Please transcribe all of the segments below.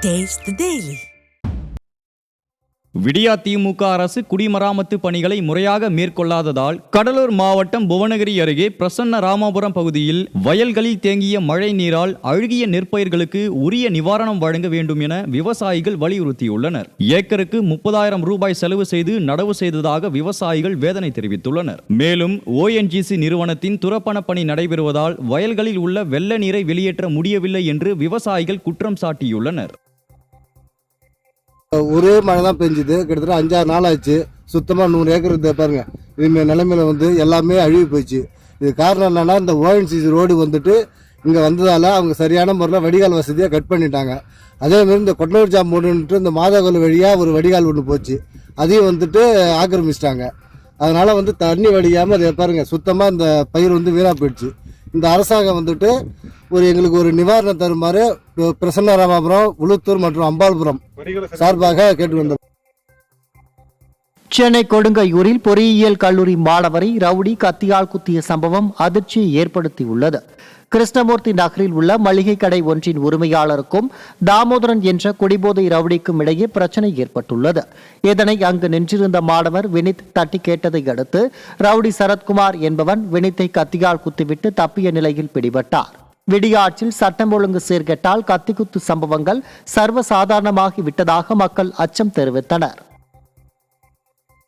Taste the Daily. விடியா திமுக அரசு குடிமராமத்து பணிகளை முறையாக மேற்கொள்ளாததால் கடலூர் மாவட்டம் புவனகிரி அருகே பிரசன்ன ராமாபுரம் பகுதியில் வயல்களில் தேங்கிய மழை நீரால் அழுகிய நெற்பயிர்களுக்கு உரிய நிவாரணம் வழங்க வேண்டும் என விவசாயிகள் வலியுறுத்தியுள்ளனர். ஏக்கருக்கு 30,000 ரூபாய் செலவு செய்து நடவு செய்ததாக விவசாயிகள் வேதனை தெரிவித்துள்ளனர். மேலும் ONGC நிறுவனத்தின் துரப்பண பணி நடைபெறுவதால் வயல்களில் உள்ள வெள்ள நீரை வெளியேற்ற முடியவில்லை என்று விவசாயிகள் குற்றம் சாட்டியுள்ளனர். ஒரே மழை தான் பெஞ்சுது. கிட்டத்தட்ட 5-6 நாள் ஆச்சு. சுத்தமாக 100 ஏக்கர் பாருங்க. இதுமாரி நிலைமையில எல்லாமே அழுகி போயிடுச்சு. இது காரணம் என்னன்னா, இந்த ONGC ரோடு இங்கே வந்ததால் அவங்க சரியான முறையில் வடிகால் வசதியாக கட் பண்ணிட்டாங்க. அதேமாரி இந்த கொட்டனூர் ஜாம் போட்டுன்ட்டு இந்த மாதாகோல் வழியாக ஒரு வடிகால் ஒன்று போச்சு. அதையும் ஆக்கிரமிச்சிட்டாங்க. அதனால் தண்ணி வடியாமல் பாருங்க சுத்தமாக இந்த பயிர் வீணாக போயிடுச்சு. இந்த அரசாங்கம் எங்களுக்கு ஒரு நிவாரணம் தருமாறு பிரசன்ன ராமாபுரம், உளுத்தூர் மற்றும் அம்பாள்புரம் சார்பாக கேட்டு வந்தோம். சென்னை கொடுங்கையூரில் பொறியியல் கல்லூரி மாணவரை ரவுடி கத்தியால் குத்திய சம்பவம் அதிர்ச்சியை ஏற்படுத்தியுள்ளது. கிருஷ்ணமூர்த்தி நகரில் உள்ள மளிகை கடை ஒன்றின் உரிமையாளருக்கும் தாமோதரன் என்ற குடிபோதை ரவுடிக்கும் இடையே பிரச்சனை ஏற்பட்டுள்ளது. இதனை அங்கு நின்றிருந்த மாணவர் வினித் தட்டி கேட்டதை அடுத்து ரவுடி சரத்குமார் என்பவன் வினித்தை கத்தியால் குத்திவிட்டு தப்பிய நிலையில் பிடிபட்டார். விடியாற்றில் சட்டம் ஒழுங்கு சீர்கெட்டால் கத்திக்குத்து சம்பவங்கள் சர்வசாதாரணமாகி விட்டதாக மக்கள் அச்சம் தெரிவித்தனர்.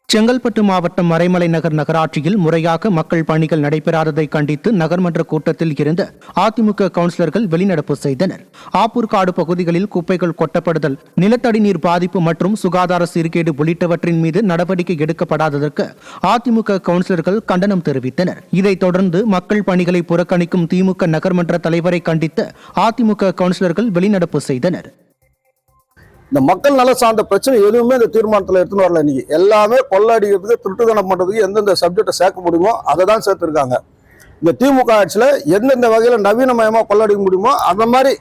செங்கல்பட்டு மாவட்டம் மறைமலை நகர் நகராட்சியில் முறையாக மக்கள் பணிகள் நடைபெறாததை கண்டித்து நகர்மன்ற கூட்டத்தில் இருந்து அதிமுக கவுன்சிலர்கள் வெளிநடப்பு செய்தனர். ஆப்பூர்காடு பகுதிகளில் குப்பைகள் கொட்டப்படுதல், நிலத்தடி நீர் பாதிப்பு மற்றும் சுகாதார சீர்கேடு உள்ளிட்டவற்றின் மீது நடவடிக்கை எடுக்கப்படாததற்கு அதிமுக கவுன்சிலர்கள் கண்டனம் தெரிவித்தனர். இதைத் தொடர்ந்து மக்கள் பணிகளை புறக்கணிக்கும் திமுக நகர்மன்ற தலைவரை கண்டித்து அதிமுக கவுன்சிலர்கள் வெளிநடப்பு செய்தனர். இந்த மக்கள் நல சார்ந்த பிரச்சனை எதுவுமே இந்த தீர்மானத்தில் எடுத்துன்னு வரல. இன்னைக்கு எல்லாமே கொள்ளடிக்கிறதுக்கு, திருட்டுத்தனம் பண்றதுக்கு எந்தெந்த சப்ஜெக்டை சேர்க்க முடியுமோ அதை தான் சேர்த்துருக்காங்க. இந்த திமுக ஆட்சியில் எந்தெந்த வகையில் நவீனமயமாக கொள்ளடிக்க முடியுமோ அந்த மாதிரி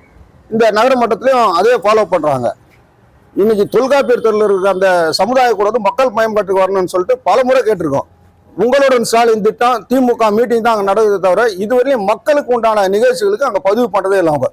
இந்த நகர மட்டத்திலையும் அதே ஃபாலோ பண்றாங்க. இன்னைக்கு தொல்காப்பியர் தெருவில் இருக்கிற அந்த சமுதாய கூட மக்கள் பயன்பாட்டுக்கு வரணும்னு சொல்லிட்டு பல முறை கேட்டிருக்கோம். உங்களுடன் ஸ்டாலின் திட்டம், திமுக மீட்டிங் தான் அங்கே நடக்குது தவிர இதுவரையிலும் மக்களுக்கு உண்டான நிகழ்ச்சிகளுக்கு அங்கே பதிவு பண்றதே இல்லை. அவங்க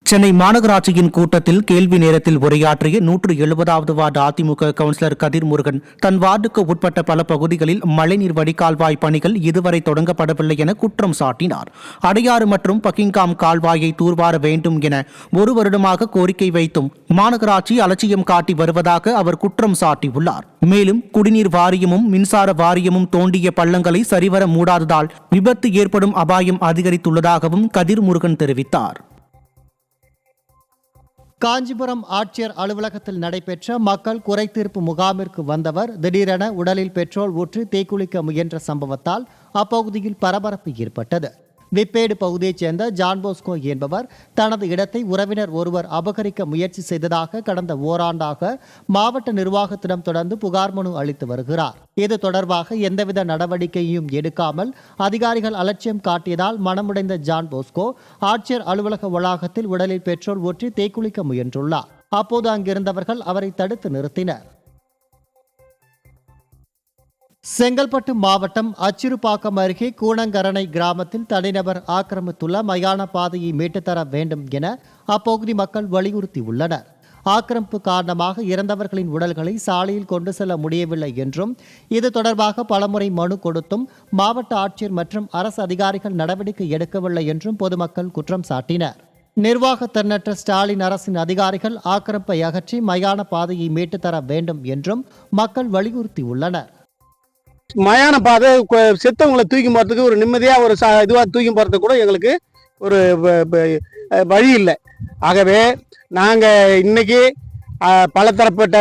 சென்னை மாநகராட்சியின் கூட்டத்தில் கேள்வி நேரத்தில் உரையாற்றிய 170வது வார்டு அதிமுக கவுன்சிலர் கதிர் முருகன் தன் வார்டுக்கு உட்பட்ட பல பகுதிகளில் மழைநீர் வடிகால்வாய் பணிகள் இதுவரை தொடங்கப்படவில்லை என குற்றம் சாட்டினார். அடையாறு மற்றும் பக்கிங்காம் கால்வாயை தூர்வார வேண்டும் என 1 வருடமாக கோரிக்கை வைத்தும் மாநகராட்சி அலட்சியம் காட்டி வருவதாக அவர் குற்றம் சாட்டியுள்ளார். மேலும் குடிநீர் வாரியமும் மின்சார வாரியமும் தோண்டிய பள்ளங்களை சரிவர மூடாததால் விபத்து ஏற்படும் அபாயம் அதிகரித்துள்ளதாகவும் கதிர் முருகன் தெரிவித்தார். காஞ்சிபுரம் ஆட்சியர் அலுவலகத்தில் நடைபெற்ற மக்கள் குறைதீர்ப்பு முகாமிற்கு வந்தவர் திடீரென உடலில் பெட்ரோல் ஊற்றி தீக்குளிக்க முயன்ற சம்பவத்தால் அப்பகுதியில் பரபரப்பு ஏற்பட்டது. விப்பேடு பகுதியைச் சேர்ந்த ஜான்போஸ்கோ என்பவர் தனது இடத்தை உறவினர் ஒருவர் அபகரிக்க முயற்சி செய்ததாக கடந்த ஓராண்டாக மாவட்ட நிர்வாகத்திடம் தொடர்ந்து புகார் மனு அளித்து வருகிறார். இது தொடர்பாக எந்தவித நடவடிக்கையும் எடுக்காமல் அதிகாரிகள் அலட்சியம் காட்டியதால் மனமுடைந்த ஜான்போஸ்கோ ஆட்சியர் அலுவலக வளாகத்தில் உடலில் பெட்ரோல் ஊற்றி தீக்குளிக்க முயன்றுள்ளார். அப்போது அங்கிருந்தவர்கள் அவரை தடுத்து நிறுத்தினர். செங்கல்பட்டு மாவட்டம் அச்சிறுபாக்கம் அருகே கூணங்கரணை கிராமத்தில் தனிநபர் ஆக்கிரமித்துள்ள மயான பாதையை மீட்டுத்தர வேண்டும் என அப்பகுதி மக்கள் வலியுறுத்தியுள்ளனர். ஆக்கிரமிப்பு காரணமாக இறந்தவர்களின் உடல்களை சாலையில் கொண்டு செல்ல முடியவில்லை என்றும் இது தொடர்பாக பலமுறை மனு கொடுத்தும் மாவட்ட ஆட்சியர் மற்றும் அரசு அதிகாரிகள் நடவடிக்கை எடுக்கவில்லை என்றும் பொதுமக்கள் குற்றம் சாட்டினர். நிர்வாக திறனற்ற ஸ்டாலின் அரசின் அதிகாரிகள் ஆக்கிரமிப்பை அகற்றி மயான பாதையை மீட்டுத்தர வேண்டும் என்றும் மக்கள் வலியுறுத்தியுள்ளனர். மயான பாதை செத்தவங்களை தூக்கி போறதுக்கு ஒரு நிம்மதியா ஒரு இதுவா தூக்கி போறதுக்கு கூட எங்களுக்கு ஒரு வழி இல்லை. ஆகவே நாங்க இன்னைக்கு பலதரப்பட்ட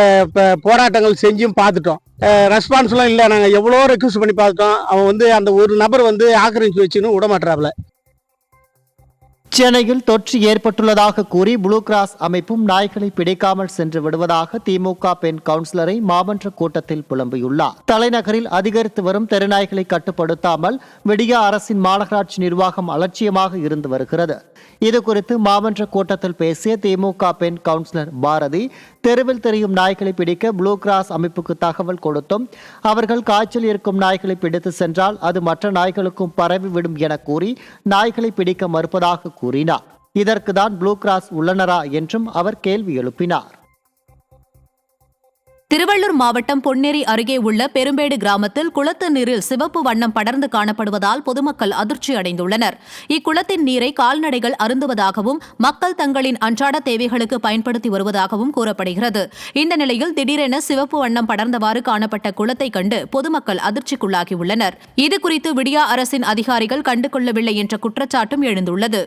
போராட்டங்கள் செஞ்சும் பார்த்துட்டோம். ரெஸ்பான்ஸ்லாம் இல்லை. நாங்க எவ்வளோ ரெக்வஸ்ட் பண்ணி பார்த்துட்டோம். அவன் அந்த ஒரு நபர் ஆக்கிரமிச்சு வச்சுன்னு விட மாட்டாப்ல. சென்னையில் தொற்று ஏற்பட்டுள்ளதாக கூறி ப்ளூ கிராஸ் அமைப்பும் நாய்களை பிடிக்காமல் சென்று விடுவதாக திமுக பெண் கவுன்சிலரை மாமன்ற கூட்டத்தில் புலம்பியுள்ளார். தலைநகரில் அதிகரித்து வரும் தெருநாய்களை கட்டுப்படுத்தாமல் விடியா அரசின் மாநகராட்சி நிர்வாகம் அலட்சியமாக இருந்து வருகிறது. இதுகுறித்து மாமன்ற கூட்டத்தில் பேசிய திமுக பெண் கவுன்சிலர் பாரதி, தெருவில் தெரியும் நாய்களை பிடிக்க ப்ளூ கிராஸ் அமைப்புக்கு தகவல் கொடுத்தும் அவர்கள் காய்ச்சல் இருக்கும் நாய்களை பிடித்து சென்றால் அது மற்ற நாய்களுக்கும் பரவிவிடும் என கூறி நாய்களை பிடிக்க மறுப்பதாக கூறினார். இதற்குதான் ப்ளூ கிராஸ் உள்ளனரா என்றும் அவர் கேள்வி எழுப்பினார். திருவள்ளூர் மாவட்டம் பொன்னேரி அருகே உள்ள பெரும்பேடு கிராமத்தில் குளத்து நீரில் சிவப்பு வண்ணம் படர்ந்து காணப்படுவதால் பொதுமக்கள் அதிர்ச்சி அடைந்துள்ளனர். இக்குளத்தின் நீரை கால்நடைகள் அருந்துவதாகவும் மக்கள் தங்களின் அன்றாட தேவைகளுக்கு பயன்படுத்தி வருவதாகவும் கூறப்படுகிறது. இந்த நிலையில் திடீரென சிவப்பு வண்ணம் படர்ந்தவாறு காணப்பட்ட குளத்தை கண்டு பொதுமக்கள் அதிர்ச்சிக்குள்ளாகியுள்ளனர். இதுகுறித்து விடியா அரசின் அதிகாரிகள் கண்டுகொள்ளவில்லை என்ற குற்றச்சாட்டும் எழுந்துள்ளது.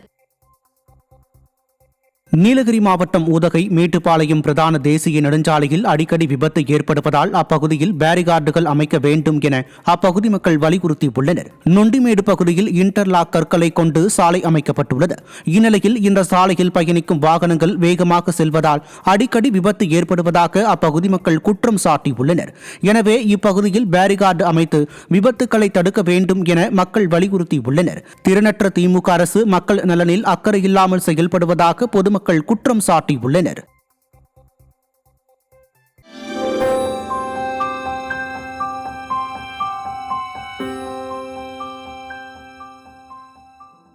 நீலகிரி மாவட்டம் உதகை மேட்டுப்பாளையம் பிரதான தேசிய நெடுஞ்சாலையில் அடிக்கடி விபத்து ஏற்படுவதால் அப்பகுதியில் பேரிகார்டுகள் அமைக்க வேண்டும் என அப்பகுதி மக்கள் வலியுறுத்தியுள்ளனர். நொண்டிமேடு பகுதியில் இன்டர்லாக் கற்களை கொண்டு சாலை அமைக்கப்பட்டுள்ளது. இந்நிலையில் இந்த சாலையில் பயணிக்கும் வாகனங்கள் வேகமாக செல்வதால் அடிக்கடி விபத்து ஏற்படுவதாக அப்பகுதி மக்கள் குற்றம் சாட்டியுள்ளனர். எனவே இப்பகுதியில் பேரிகார்டு அமைத்து விபத்துக்களை தடுக்க வேண்டும் என மக்கள் வலியுறுத்தியுள்ளனர். திறனற்ற திமுக அரசு மக்கள் நலனில் அக்கறை இல்லாமல் செயல்படுவதாக பொதுமக்கள் குற்றம் சாட்டியுள்ளனர்.